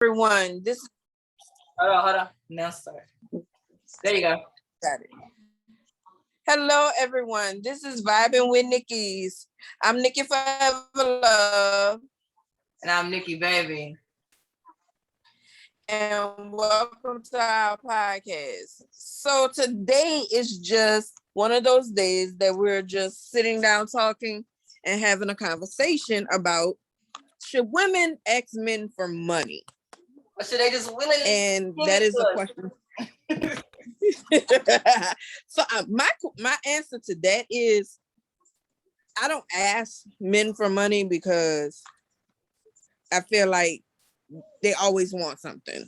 Everyone, this is Hold on. Now start. There you go. got it. Hello, everyone. This is Vibing with Nikki's. I'm Nikki Forever Love. And I'm Nikki Baby. And welcome to our podcast. So today is just one of those days that we're just sitting down talking and having a conversation about should women ask men for money? Or should they just willingly? And that is a question. So my answer to that is I don't ask men for money because I feel like they always want something.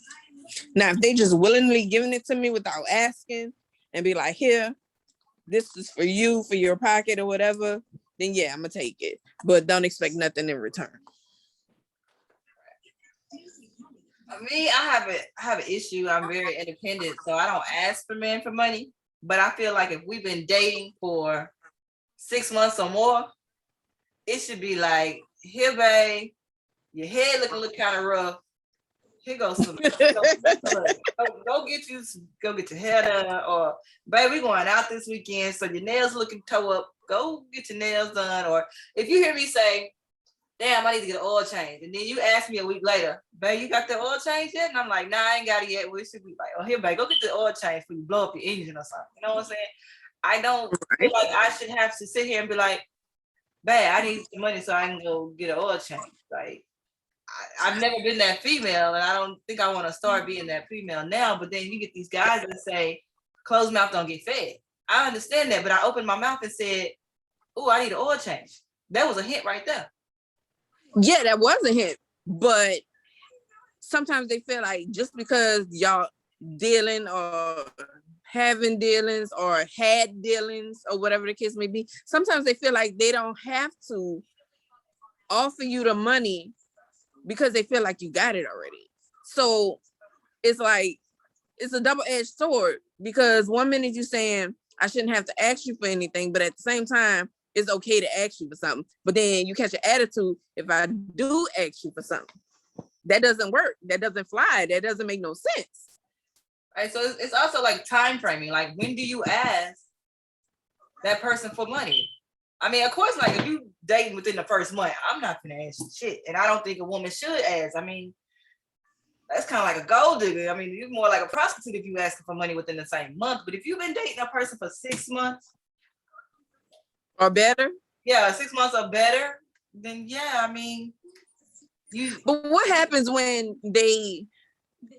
Now, if they just willingly giving it to me without asking and be like, here, this is for you, for your pocket or whatever, then yeah, I'm gonna take it. But don't expect nothing in return. Me, I have an issue. I'm very independent, so I don't ask for men for money. But I feel like if we've been dating for 6 months or more, it should be like, here, babe, your head looking a little kind of rough. Here goes some. Go get your hair done, or babe, we going out this weekend, so your nails looking toe up. Go get your nails done, or if you hear me say, damn, I need to get an oil change. And then you ask me a week later, babe, you got the oil change yet? And I'm like, nah, I ain't got it yet. Well, it should be like, oh, here, babe, go get the oil change before you blow up your engine or something. You know what I'm saying? I don't feel like I should have to sit here and be like, babe, I need some money so I can go get an oil change. Like, I've never been that female, and I don't think I want to start being that female now. But then you get these guys that say, closed mouth don't get fed. I understand that, but I opened my mouth and said, oh, I need an oil change. That was a hint right there. Yeah, that was a hint, but sometimes they feel like just because y'all dealing or having dealings or had dealings or whatever the case may be, sometimes they feel like they don't have to offer you the money because they feel like you got it already. So it's like, it's a double-edged sword, because one minute you're saying I shouldn't have to ask you for anything, but at the same time, it's okay to ask you for something. But then you catch an attitude if I do ask you for something. That doesn't work. That doesn't fly. That doesn't make no sense. Right. So it's also like time framing. Like, when do you ask that person for money? I mean, of course, like if you dating within the first month, I'm not gonna ask shit. And I don't think a woman should ask. I mean, that's kind of like a gold digger. I mean, you're more like a prostitute if you ask for money within the same month. But if you've been dating a person for 6 months or better, 6 months or better, then yeah, I mean, But what happens when they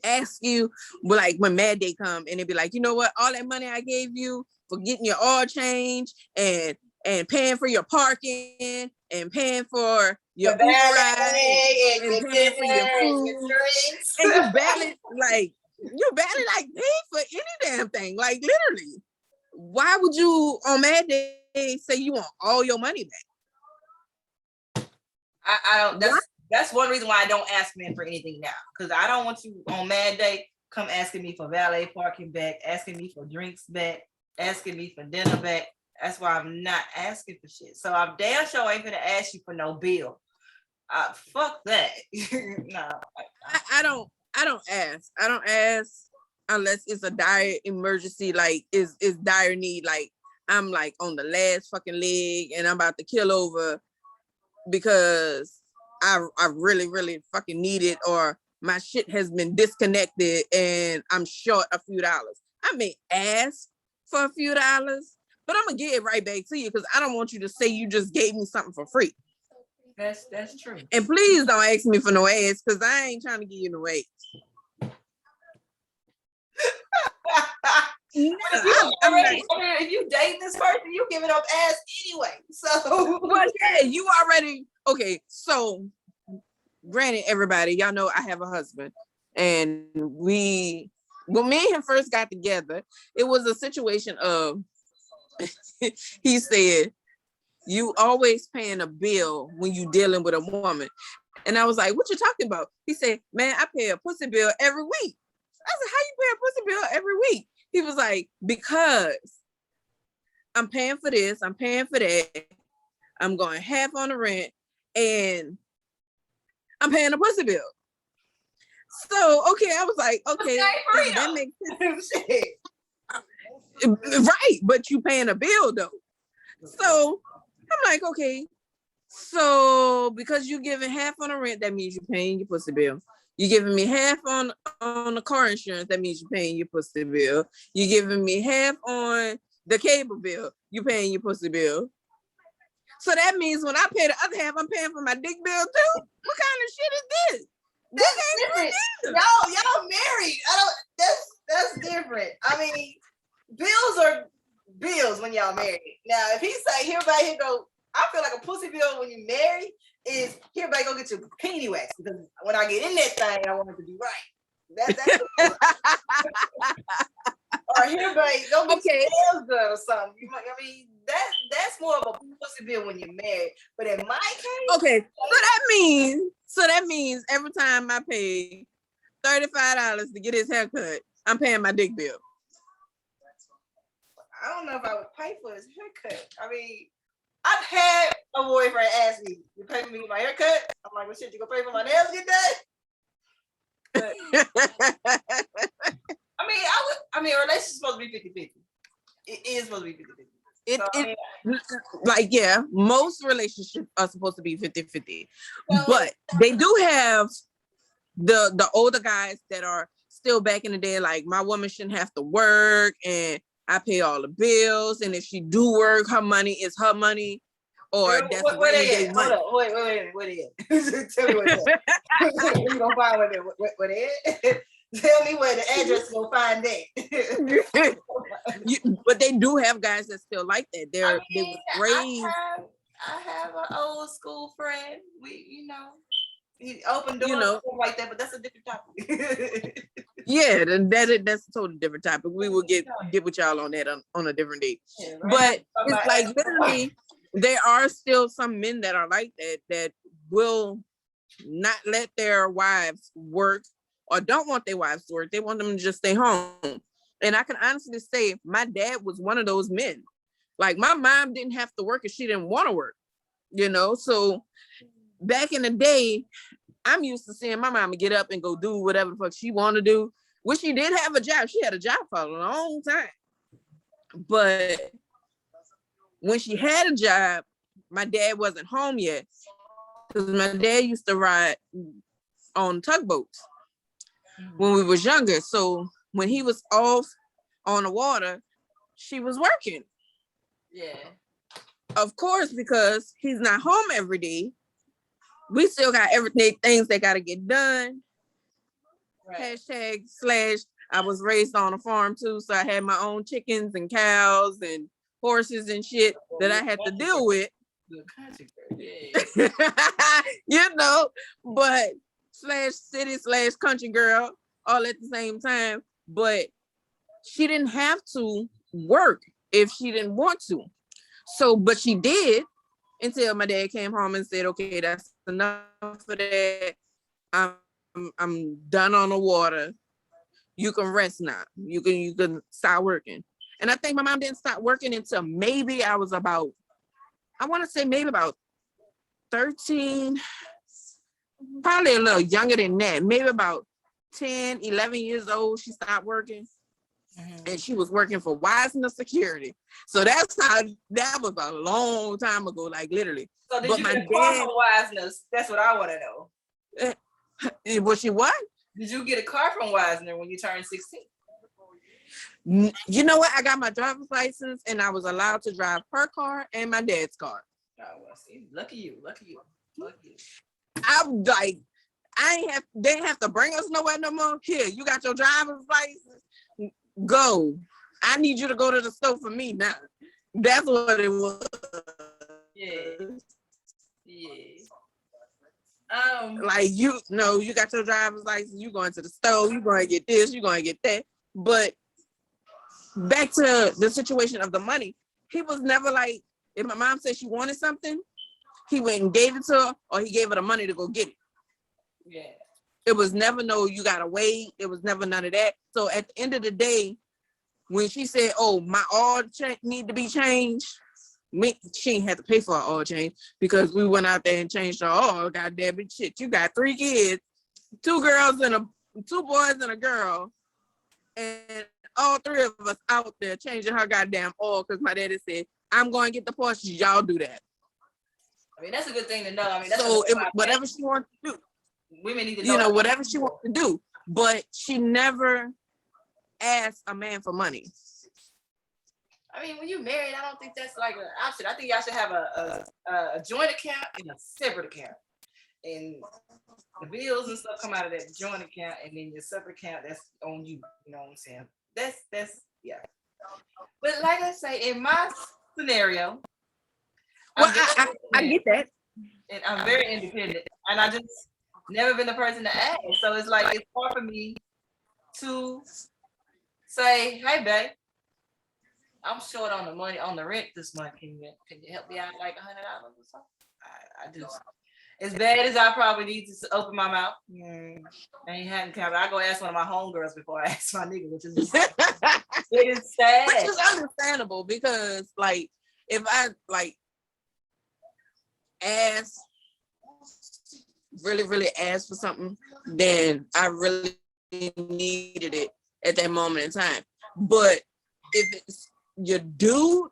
ask you, like when Mad Day come and they be like, you know what, all that money I gave you for getting your oil change and paying for your parking and paying for your Uber ride and paying for your food, and you barely pay for any damn thing, like literally. Why would you on Mad Day say you want all your money back? I don't. That's one reason why I don't ask men for anything now, because I don't want you on Mad Day come asking me for valet parking back, asking me for drinks back, asking me for dinner back. That's why I'm not asking for shit. So I'm damn sure ain't gonna ask you for no bill. Fuck that. No. I don't ask. I don't ask unless it's a dire emergency, like is dire need, like I'm like on the last fucking leg and I'm about to kill over because I really, really fucking need it, or my shit has been disconnected and I'm short a few dollars. I may ask for a few dollars, but I'm gonna give it right back to you because I don't want you to say you just gave me something for free. That's true. And please don't ask me for no ass, because I ain't trying to give you no ass. If you dating this person, you giving up ass anyway. So well, yeah, you already okay. So granted, everybody, y'all know I have a husband, and when me and him first got together, it was a situation of he said, you always paying a bill when you dealing with a woman. And I was like, what you talking about? He said, man, I pay a pussy bill every week. I said, how you pay a pussy bill every week? He was like, because I'm paying for this, I'm paying for that, I'm going half on the rent, and I'm paying a pussy bill. So okay, I was like, okay, that makes sense. Right, but you paying a bill though. So I'm like, okay. So because you giving half on the rent, that means you're paying your pussy bill. You giving me half on the car insurance, that means you're paying your pussy bill. You giving me half on the cable bill, you paying your pussy bill. So that means when I pay the other half, I'm paying for my dick bill too. What kind of shit is this? That's different. Y'all married. That's different. I mean, bills are bills when y'all married. Now, if he say, "Hereby here go," I feel like a pussy bill when you married is hereby go get your panty wax, because when I get in that thing, I want it to be right. That's or hereby go get your nails done or something. I mean, that's more of a pussy bill when you're married. But in my case, okay, so that means every time I pay $35 to get his haircut, I'm paying my dick bill. I don't know if I would pay for his haircut. I mean, I've had a boyfriend ask me, "You pay for me my haircut?" I'm like, "Well, shit, you gonna pay for my nails get done?" I mean, a relationship's supposed to be 50-50. It is supposed to be 50-50. Most relationships are supposed to be 50-50. But they do have the older guys that are still back in the day, like, my woman shouldn't have to work and I pay all the bills, and if she do work, her money is her money, or that's where they at? Hold up, wait, where they at? Tell me where they at. You gonna find where they at? Tell me where the address is gonna find that. But they do have guys that still like that. They were raised. I have an old school friend. He opened doors like that, but that's a different topic. Yeah, that's a totally different topic. We will get with y'all on that on a different day. Yeah, right? But it's like literally, there are still some men that are like that will not let their wives work or don't want their wives to work. They want them to just stay home. And I can honestly say my dad was one of those men. Like, my mom didn't have to work if she didn't want to work, So back in the day, I'm used to seeing my mama get up and go do whatever the fuck she want to do. Which she did have a job. She had a job for a long time. But when she had a job, my dad wasn't home yet. Because my dad used to ride on tugboats when we was younger. So when he was off on the water, she was working. Yeah. Of course, because he's not home every day, we still got things that got to get done. Right. #/ I was raised on a farm too, so I had my own chickens and cows and horses and shit that I had to deal with. But /city/ country girl all at the same time. But she didn't have to work if she didn't want to. So, but she did until my dad came home and said, "Okay, that's enough for that. I'm done on the water. You can rest now. You can start working." And I think my mom didn't start working until maybe I was about, I want to say maybe about 13, probably a little younger than that, maybe about 10, 11 years old, she started working. And she was working for Wisner Security. So that's how, that was a long time ago, like literally. So did you get a car from Wisner? That's what I want to know. Was she what? Did you get a car from Wisner when you turned 16? You know what? I got my driver's license and I was allowed to drive her car and my dad's car. Oh, well, see, lucky you. I'm like, they ain't have to bring us nowhere no more. Here, you got your driver's license. Go. I need you to go to the store for me now. That's what it was. Yeah. Like, you got your driver's license, you going to the store, you going to get this, you going to get that. But back to the situation of the money, he was never like, if my mom said she wanted something, he went and gave it to her, or he gave her the money to go get it. Yeah. It was never no, you gotta wait. It was never none of that. So at the end of the day, when she said, "Oh, my oil need to be changed," she ain't had to pay for her oil change because we went out there and changed her oil. Goddamn it, shit! You got 3 kids, 2 girls and 2 boys and a girl, and all 3 of us out there changing her goddamn oil because my daddy said, I'm going to get the Porsche. Y'all do that. I mean, that's a good thing to know. I mean, that's so whatever she wants to do. Women need to know. Whatever she wants to do. But she never asked a man for money. I mean, when you married, I don't think that's like an option. I think y'all should have a joint account and a separate account. And the bills and stuff come out of that joint account, and then your separate account, that's on you. You know what I'm saying? That's yeah. But like I say, in my scenario, well, I get that. And I'm very independent, and I just never been the person to ask. So it's like it's hard for me to say, "Hey, babe, I'm short on the money on the rent this month. Can you help me out like $100 or something?" I just, as bad as I probably need to open my mouth, I ain't having time. I go ask one of my homegirls before I ask my nigga, which is just, it is sad. Which is understandable because, like, if I like really ask for something, then I really needed it at that moment in time. But if it's your dude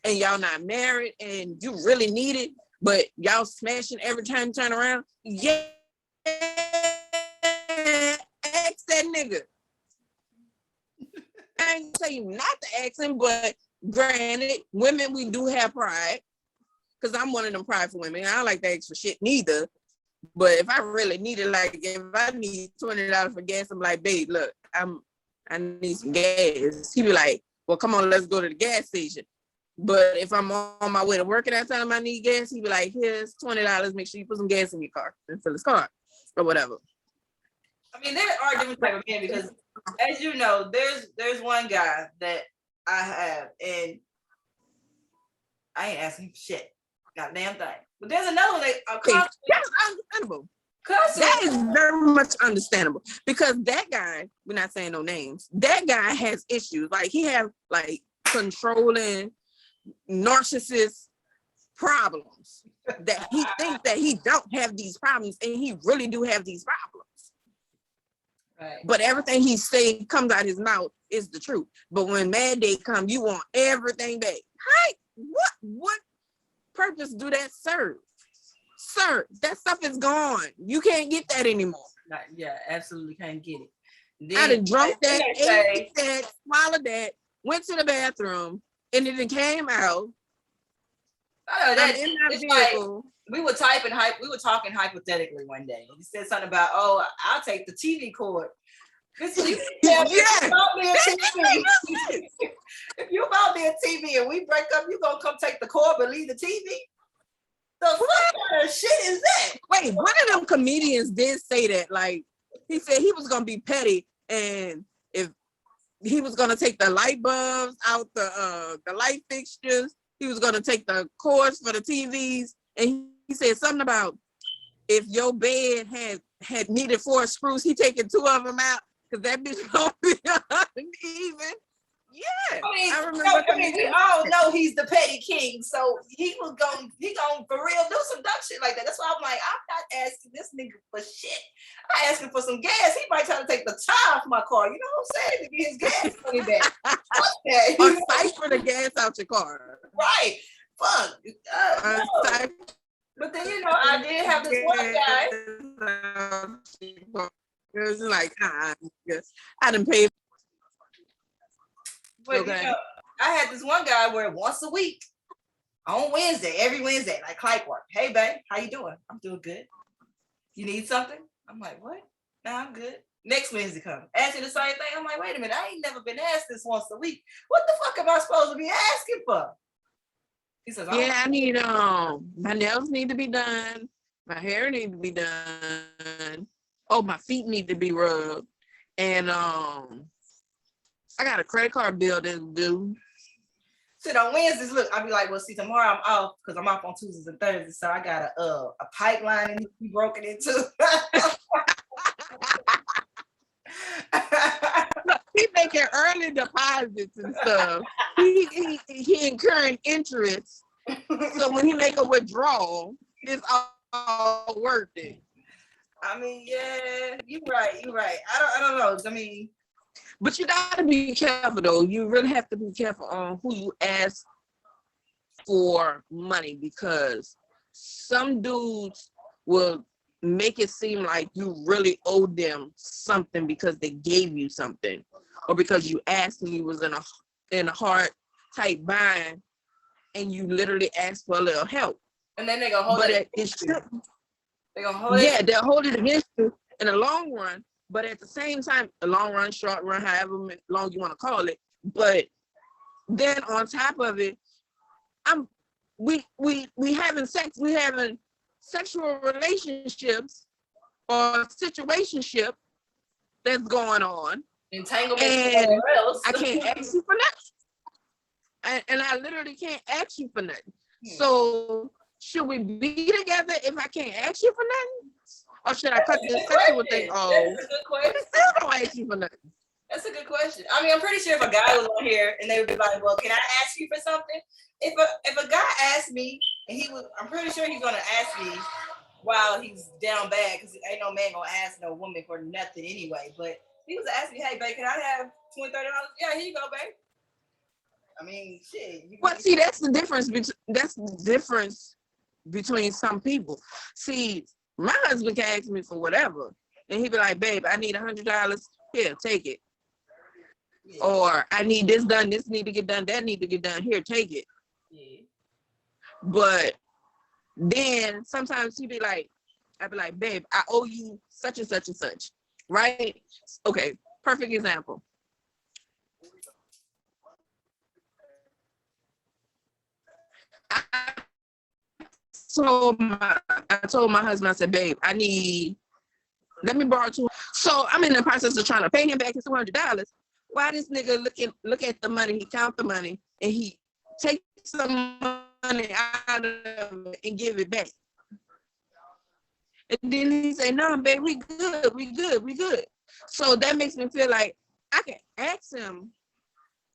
and y'all not married and you really need it, but y'all smashing every time you turn around, yeah, ask that nigga. I ain't say you not to ask him, but granted, women, we do have pride. Because I'm one of them prideful women. I don't like to ask for shit neither. But if I really need it, like if I need $20 for gas, I'm like, babe, look, I need some gas. He be like, well, come on, let's go to the gas station. But if I'm on my way to work and I tell him I need gas, he be like, here's $20. Make sure you put some gas in your car and fill his car or whatever. I mean, there are different type of men because, as you know, there's one guy that I have, and I ain't asking him for shit. Goddamn thing. But there's another one that's understandable. That is very much understandable because that guy, we're not saying no names, that guy has issues. Like he have like controlling narcissist problems that he thinks that he don't have these problems and he really do have these problems. Right. But everything he say comes out his mouth is the truth. But when Mad Day come, you want everything back. Hey, what purpose do that serve? Sir, that stuff is gone. You can't get that anymore. Yeah, absolutely can't get it. Then, I done drunk that, ate that, swallowed that, went to the bathroom, and it came out. I know that in my vehicle. Like, we were talking hypothetically one day. He said something about, oh, I'll take the TV cord. If you bought me a TV and we break up, you gonna come take the cord but leave the TV? The fuck kind of shit is that? Wait, one of them comedians did say that. Like, he said he was gonna be petty, and if he was gonna take the light bulbs out the light fixtures, he was gonna take the cords for the TVs, and he said something about if your bed had needed 4 screws, he taking 2 of them out because that bitch gonna be uneven. Yeah, I remember. We all know he's the petty king, so he gonna for real do some dumb shit like that. That's why I'm like, I'm not asking this nigga for shit. I'm asking for some gas. He might try to take the tire off my car. You know what I'm saying? To get his gas money back. Okay. Or siphon the gas out your car. Right. Fuck. No. But then I did have this one guy. It was like, I didn't pay. But okay. I had this one guy where once a week, on Wednesday, every Wednesday, like clockwork. Hey, babe, how you doing? I'm doing good. You need something? I'm like, what? Nah, I'm good. Next Wednesday comes. Asking the same thing. I'm like, wait a minute, I ain't never been asked this once a week. What the fuck am I supposed to be asking for? He says, I need my nails need to be done. My hair need to be done. Oh, my feet need to be rubbed. And I got a credit card bill that's due. So on Wednesdays, look, I'll be like, well, see, tomorrow I'm off because I'm off on Tuesdays and Thursdays. So I got a pipeline and be broken into. Look, he making early deposits and stuff. He incurring interest. So when he make a withdrawal, it's all worth it. I mean, yeah, you're right. You're right. I don't know. I mean, But you gotta be careful though. You really have to be careful on who you ask for money, because some dudes will make it seem like you really owe them something because they gave you something, or because you asked and you was in a hard tight bind and you literally asked for a little help. and then they gonna hold But it. it should, They gonna hold yeah, it. they'll hold it against you in the long run. But at the same time, the long run, short run, however long you want to call it. But then on top of it, we having sex, we having sexual relationships or situationship that's going on, Entanglement and somewhere else. I can't ask you for nothing. And I literally can't ask you for nothing. So should we be together if I can't ask you for nothing? Or should I cut this sexual thing off? That's a good question. Still don't ask you for nothing. That's a good question. I mean, I'm pretty sure if a guy was on here and they would be like, "Well, can I ask you for something?" If a guy asked me and I'm pretty sure he's gonna ask me while he's down bad, because ain't no man gonna ask no woman for nothing anyway. But he was asking me, "Hey, babe, can I have $20, $30?" Yeah, here you go, babe. I mean, shit. But see, that's the difference between some people. See, my husband can ask me for whatever, and he'd be like, "Babe, I need $100. Here, take it." Yeah. Or I need this done. This need to get done. That need to get done. Here, take it. Yeah. But then sometimes he'd be like, I'd be like, "Babe, I owe you such and such and such." Right? Okay. Perfect example. I told my husband, I said, "Babe, let me borrow $200." So I'm in the process of trying to pay him back his $200. Why this nigga look at the money, he count the money, and he take some money out of it and give it back. And then he say, "No, babe, we good. So that makes me feel like I can ask him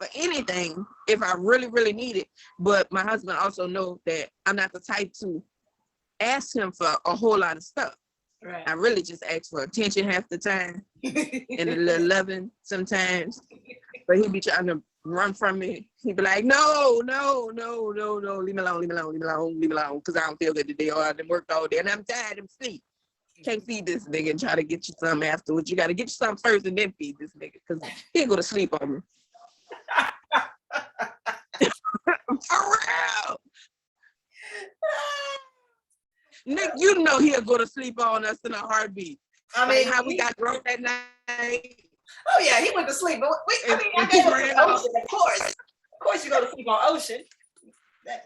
for anything if I really, really need it. But my husband also knows that I'm not the type to ask him for a whole lot of stuff. Right. I really just ask for attention half the time and a little loving sometimes. But he be trying to run from me. He be like, no, leave me alone, because I don't feel good today, or I done worked all day and I'm tired, I'm asleep. Can't feed this nigga and try to get you something afterwards. You got to get you something first and then feed this nigga, because he'll go to sleep on me. For real. Nick, you know he'll go to sleep on us in a heartbeat. I mean, like how we got drunk that night. Oh yeah, he went to sleep. But I gave him Ocean, of course. Of course, you go to sleep on Ocean.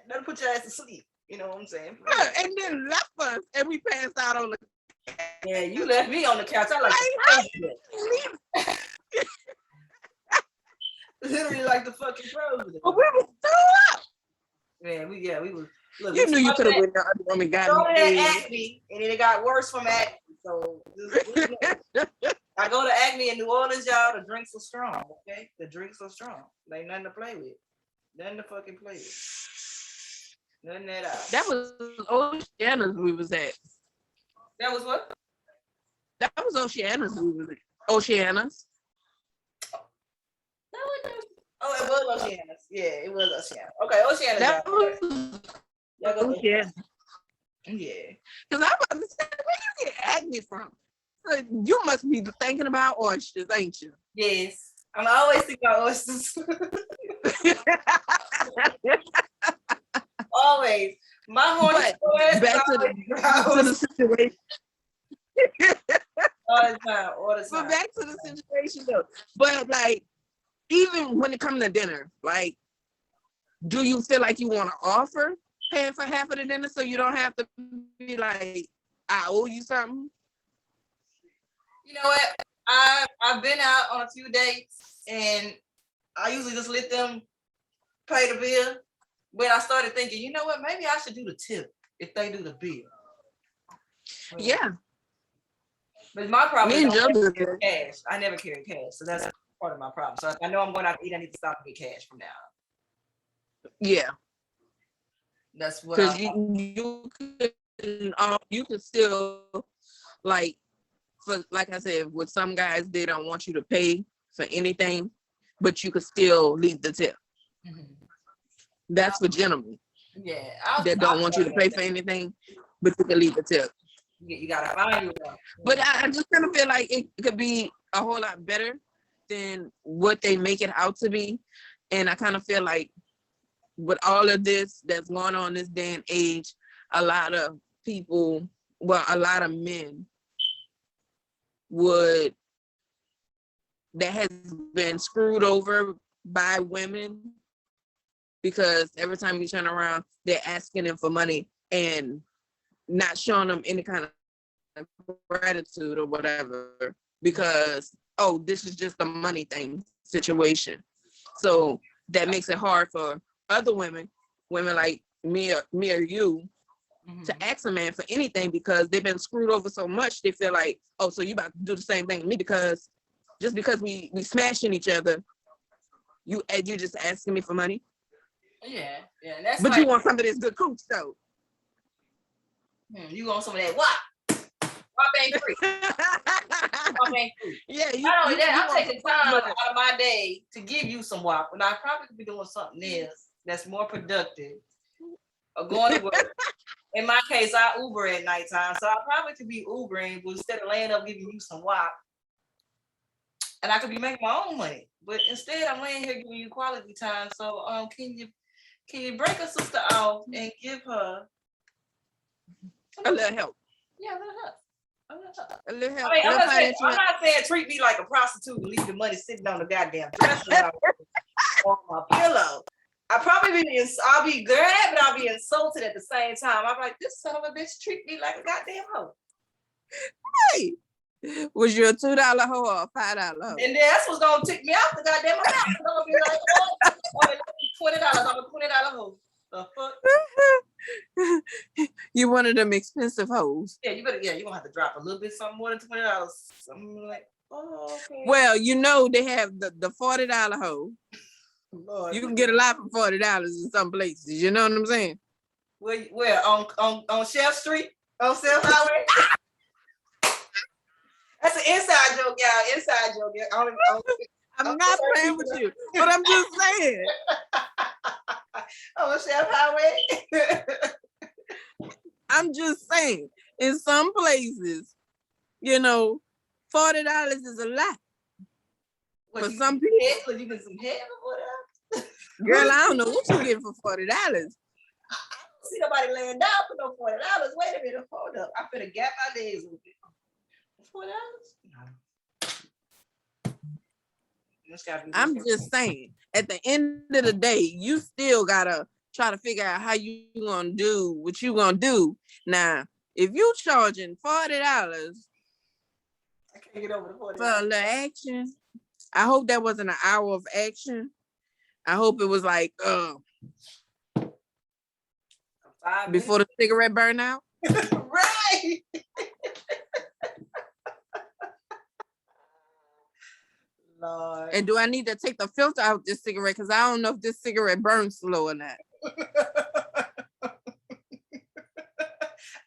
That'll put your ass to sleep. You know what I'm saying? Yeah, and then left us, and we passed out on the. Yeah, you left me on the couch. I like literally like the fucking president. But we were still up. Yeah, we was. Look, you knew you could have went the other room and got Acme, and then it got worse from Acme. So I go to Acme in New Orleans, y'all. The drinks are strong, okay? The drinks are strong. There ain't nothing to play with. Nothing to fucking play with. Nothing at all. That was Oceana's we was at. That was what? That was Oceana's we was at. Oceana's. Oh, it was Oceana's. Yeah, it was Oceana. Okay, Oceana's. That was Oceana. Yeah. Because I'm about to say, where you get acne from? So you must be thinking about oysters, ain't you? Yes. I'm always thinking about oysters. Always. My horny back to the situation. All the time. But back to the situation though. But like, even when it comes to dinner, like, do you feel like you want to offer paying for half of the dinner so you don't have to be like, I owe you something? You know what? I've been out on a few dates and I usually just let them pay the bill. But I started thinking, you know what? Maybe I should do the tip if they do the bill. Yeah. But my problem is I never carry cash. I never carry cash. So that's part of my problem. So if I know I'm going out to eat, I need to stop and get cash from now on. Yeah. That's what because you can still like for like I said, with some guys, they don't want you to pay for anything, but you could still leave the tip. That's for gentlemen. Yeah. That don't want you to pay for anything, but you can leave the tip. You gotta find you one. But I just kind of feel like it could be a whole lot better than what they make it out to be. And I kind of feel like with all of this that's going on this day and age, a lot of people, well, a lot of men that has been screwed over by women, because every time you turn around, they're asking them for money and not showing them any kind of gratitude or whatever, because, oh, this is just a money thing situation. So that makes it hard for other women like me or you, to ask a man for anything, because they've been screwed over so much. They feel like, oh, so you about to do the same thing to me, because just because we smashing each other, you just asking me for money. Yeah. That's but like, you want some of this good cooch though. You want some of that WAP ain't free. WAP ain't free. Yeah. Not only that, I'm taking time out of my day to give you some WAP, and I probably could be doing something else that's more productive, or going to work. In my case, I Uber at nighttime, so I probably could be Ubering, but instead of laying up giving you some WAP, and I could be making my own money. But instead, I'm laying here giving you quality time. So, can you break a sister off and give her a little help? Yeah, a little help. A little help. I mean, I'm not saying treat me like a prostitute and leave the money sitting on the goddamn dresser on my pillow. I'll be glad, but I'll be insulted at the same time. I'm like, this son of a bitch treat me like a goddamn hoe. Hey, was you a $2 hoe or a $5 hoe? And that's what's gonna tick me off the goddamn amount. I'm gonna be like, oh, $20. I'm a $20 hoe. The fuck? You one of them expensive hoes. Yeah, you're gonna have to drop a little bit, something more than $20. Something like, oh, okay. Well, they have the $40 hoe. Lord, you can get a lot for $40 in some places. You know what I'm saying? Where on Chef Street, on Self Highway. That's an inside joke, y'all. Inside joke. I'm not playing with you, but I'm just saying. On Chef Highway. I'm just saying. In some places, $40 is a lot. For some people, you get some head or whatever. Girl, I don't know what you get for $40. I don't see nobody laying down for no $40. Wait a minute, hold up. I'm finna gap my legs with it. $4? I'm just saying, at the end of the day, you still gotta try to figure out how you gonna do what you gonna do. Now, if you charging $40, I can't get over the $40 for a little action. I hope that wasn't an hour of action. I hope it was like before the cigarette burn out. Right. Lord. And do I need to take the filter out this cigarette? Because I don't know if this cigarette burns slow or not.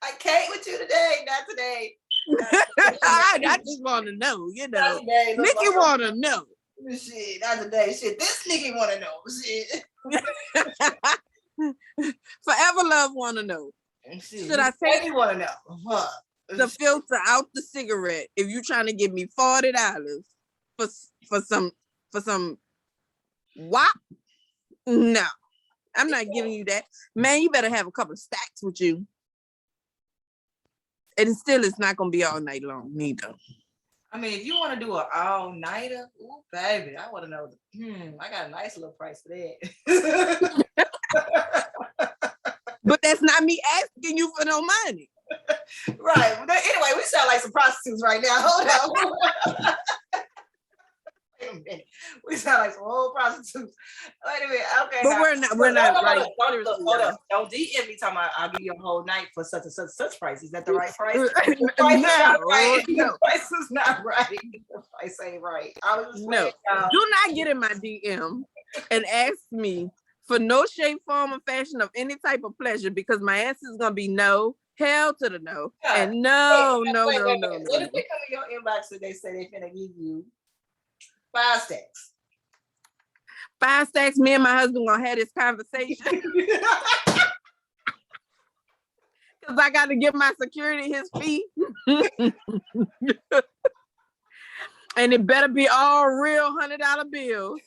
I can't with you today. Not today. I just want to know, Nikki want to know. Shit, not today. Shit, this nigga want to know. Shit. Forever Love want to know. Shit, should I take you want to know the filter out the cigarette if you trying to give me $40 for some WAP? No, I'm not giving you that. Man, you better have a couple of stacks with you. And still, it's not gonna be all night long, neither. I mean, if you want to do an all-nighter, ooh, baby, I want to know. I got a nice little price for that. But that's not me asking you for no money. Right. Anyway, we sound like some prostitutes right now. Hold on. Wait a minute. We sound like some old prostitutes. Wait a minute. Okay. But we're not right. Hold up. Don't DM me talking about I'll give you a whole night for such and such price. Is that the right price? The price is not right. The price is not right. The price ain't right. No. Do not get in my DM and ask me for no shape, form, or fashion of any type of pleasure, because my answer is gonna be no. Hell to the no. God. And no. What if they come in your inbox and they say they finna give you 5 stacks? 5 stacks, me and my husband gonna have this conversation. Because I got to give my security his fee. And it better be all real $100 bills.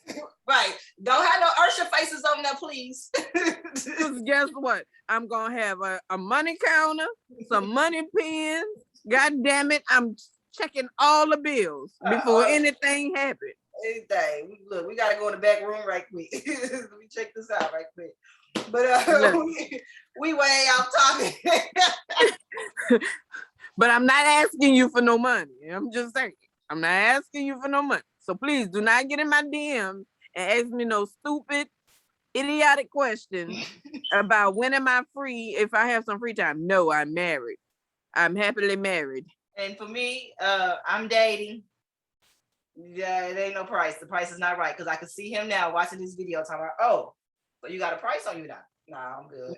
Right. Don't have no Ursha faces on there, please. Because guess what? I'm going to have a money counter, some money pens. God damn it. I'm checking all the bills before anything happens. Anything. Look, we got to go in the back room right quick. Let me check this out right quick. But we way off topic. But I'm not asking you for no money. I'm just saying. I'm not asking you for no money. So please do not get in my DM and ask me no stupid, idiotic questions about when am I free if I have some free time. No, I'm married. I'm happily married. And for me, I'm dating. Yeah, it ain't no price. The price is not right because I can see him now watching this video talking about, oh, so you got a price on you now? Nah, I'm good.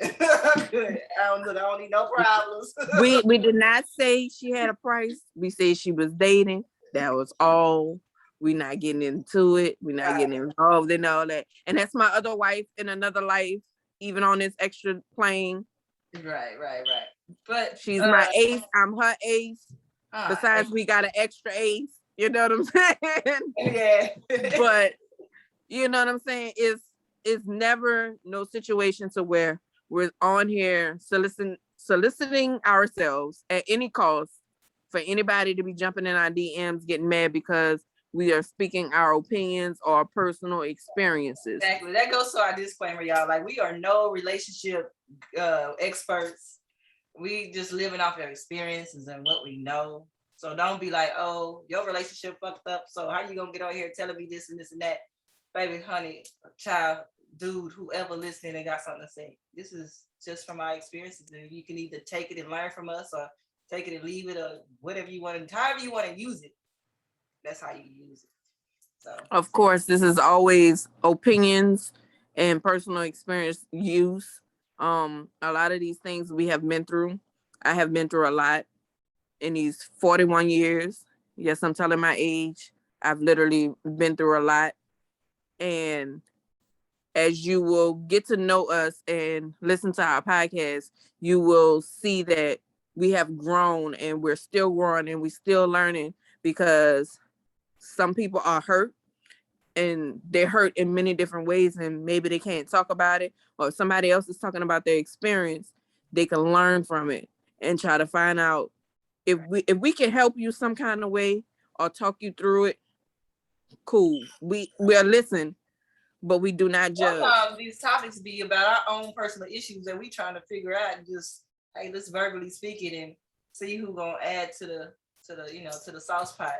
I'm good. I don't need no problems. we did not say she had a price. We said she was dating. That was all. We're not getting into it. We're not getting involved in all that. And that's my other wife in another life, even on this extra plane. Right. But she's my ace. I'm her ace. Besides, we got an extra ace. You know what I'm saying? Yeah. But you know what I'm saying? It's never no situation to where we're on here soliciting ourselves at any cost for anybody to be jumping in our DMs, getting mad because we are speaking our opinions or personal experiences. Exactly. That goes to our disclaimer, y'all. Like, we are no relationship experts. We just living off our experiences and what we know. So don't be like, oh, your relationship fucked up. So how you gonna get on here telling me this and this and that? Baby, honey, child, dude, whoever listening and got something to say. This is just from our experiences. And you can either take it and learn from us or take it and leave it or whatever you want. However you want to use it, that's how you use it. So, of course, this is always opinions and personal experience use. A lot of these things we have been through. I have been through a lot in these 41 years. Yes, I'm telling my age. I've literally been through a lot. And as you will get to know us and listen to our podcast, you will see that we have grown and we're still growing and we're still learning, because some people are hurt and they're hurt in many different ways and maybe they can't talk about it, or somebody else is talking about their experience. They can learn from it and try to find out if we can help you some kind of way or talk you through it. Cool. We are listening, but we do not judge. Sometimes these topics be about our own personal issues that we trying to figure out, and just, hey, let's verbally speak it and see who gonna add to the to the sauce pot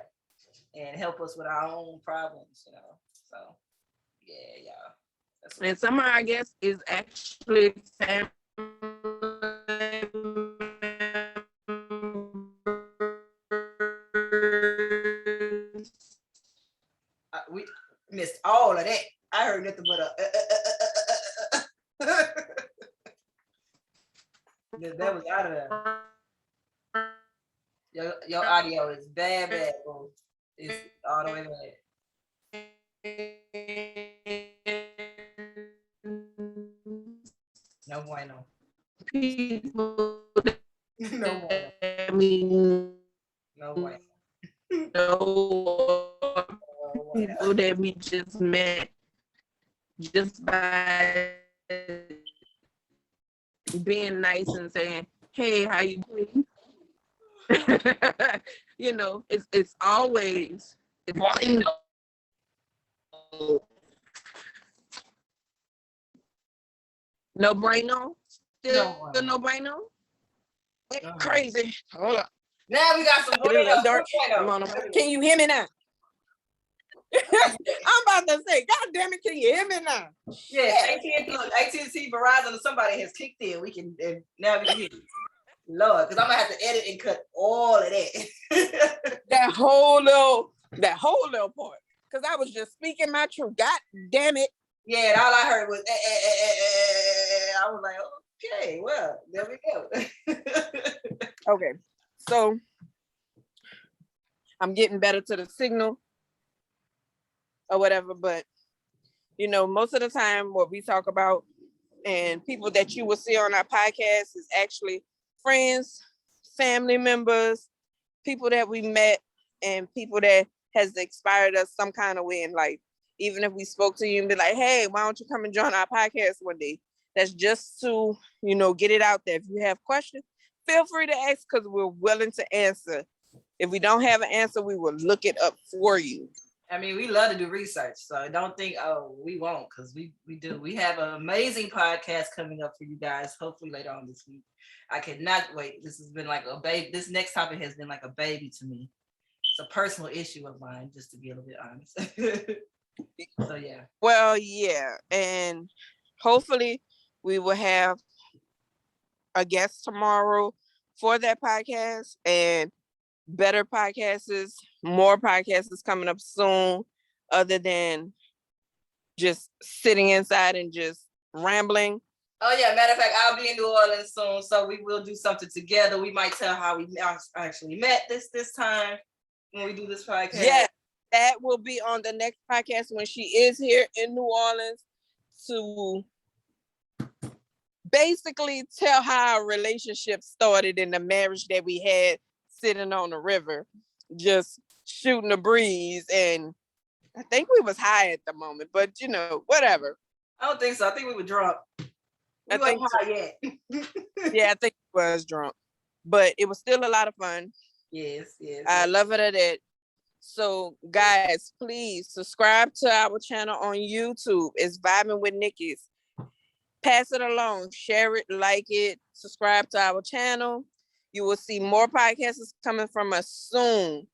and help us with our own problems, So yeah, y'all. And some of our guests is actually family. We missed all of that. I heard nothing but that was out of there. Your audio is bad, bro. It's all the way bad. No bueno. People No bueno. I mean, No bueno. No people that we just met just by being nice and saying, hey, how you doing? It's always no bueno. Still no bueno. Crazy. Hold up. Now we got some bueno. Can you hear me now? I'm about to say, God damn it, can you hear me now? Yeah, AT&T, Verizon, or somebody has kicked in. Now we can hear you. Lord, because I'm gonna have to edit and cut all of that. that whole little part. Because I was just speaking my truth. God damn it. Yeah, and all I heard was I was like, okay, well, there we go. Okay, so I'm getting better to the signal or whatever, but you know, most of the time what we talk about and people that you will see on our podcast is actually friends, family members, people that we met, and people that has inspired us some kind of way in life. Even if we spoke to you and be like, hey, why don't you come and join our podcast one day? That's just to, you know, get it out there. If you have questions, feel free to ask because we're willing to answer. If we don't have an answer, we will look it up for you. I mean, we love to do research, so don't think, oh, we won't, because we do. We have an amazing podcast coming up for you guys, hopefully later on this week. I cannot wait. This has been like a baby. This next topic has been like a baby to me. It's a personal issue of mine, just to be a little bit honest. So, yeah. Well, yeah, and hopefully we will have a guest tomorrow for that podcast, and better podcasts, more podcasts coming up soon, other than just sitting inside and just rambling. Oh yeah, matter of fact, I'll be in New Orleans soon, so we will do something together. We might tell how we actually met this time when we do this podcast. Yeah, that will be on the next podcast when she is here in New Orleans to basically tell how our relationship started in the marriage that we had sitting on the river, just shooting the breeze. And I think we was high at the moment, but you know, whatever. I don't think so. I think we were drunk. We weren't high yet. Yeah, I think we was drunk, but it was still a lot of fun. Yes. I love it at it. So guys, please subscribe to our channel on YouTube. It's Vibing with Nikki's. Pass it along, share it, like it, subscribe to our channel. You will see more podcasts coming from us soon.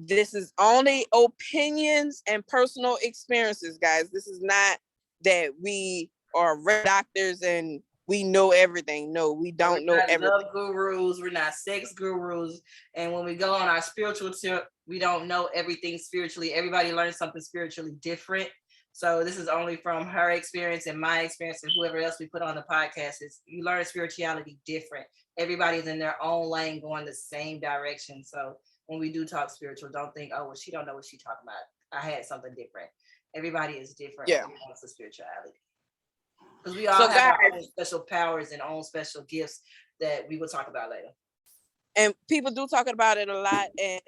This is only opinions and personal experiences, guys. This is not that we are doctors and we know everything. No, we don't know everything. We're not love gurus. We're not sex gurus. And when we go on our spiritual trip, we don't know everything spiritually. Everybody learns something spiritually different. So this is only from her experience and my experience and whoever else we put on the podcast. Is you learn spirituality different. Everybody's in their own lane going the same direction. So when we do talk spiritual, don't think, oh, well, she don't know what she's talking about. I had something different. Everybody is different when it comes to spirituality. Because we all have our own special powers and own special gifts that we will talk about later. And people do talk about it a lot, and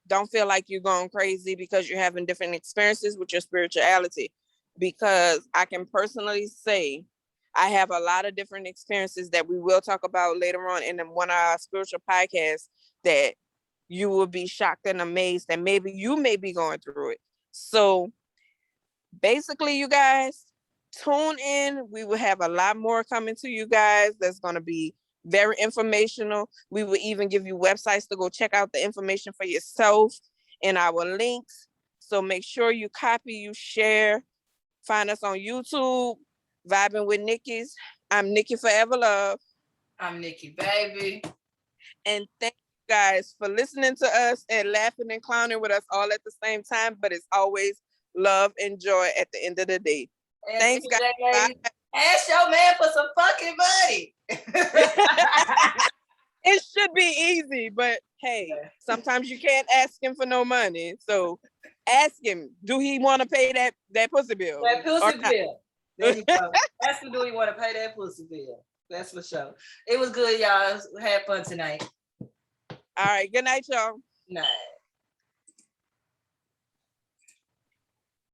don't feel like you're going crazy because you're having different experiences with your spirituality. Because I can personally say I have a lot of different experiences that we will talk about later on in one of our spiritual podcasts that you will be shocked and amazed that maybe you may be going through it. So basically, you guys, tune in. We will have a lot more coming to you guys. That's going to be very informational. We will even give you websites to go check out the information for yourself in our links. So make sure you copy, you share. Find us on YouTube, Vibing with Nikki's. I'm Nikki Forever Love. I'm Nikki Baby. And thank you guys for listening to us and laughing and clowning with us all at the same time. But it's always love and joy at the end of the day. And thanks, guys. Ask your man for some fucking money. It should be easy, but hey, sometimes you can't ask him for no money. So ask him, do he want to pay that pussy bill? That pussy bill. There you go. Ask him, do he want to pay that pussy bill? That's for sure. It was good, y'all. Had fun tonight. All right. Good night, y'all. Night.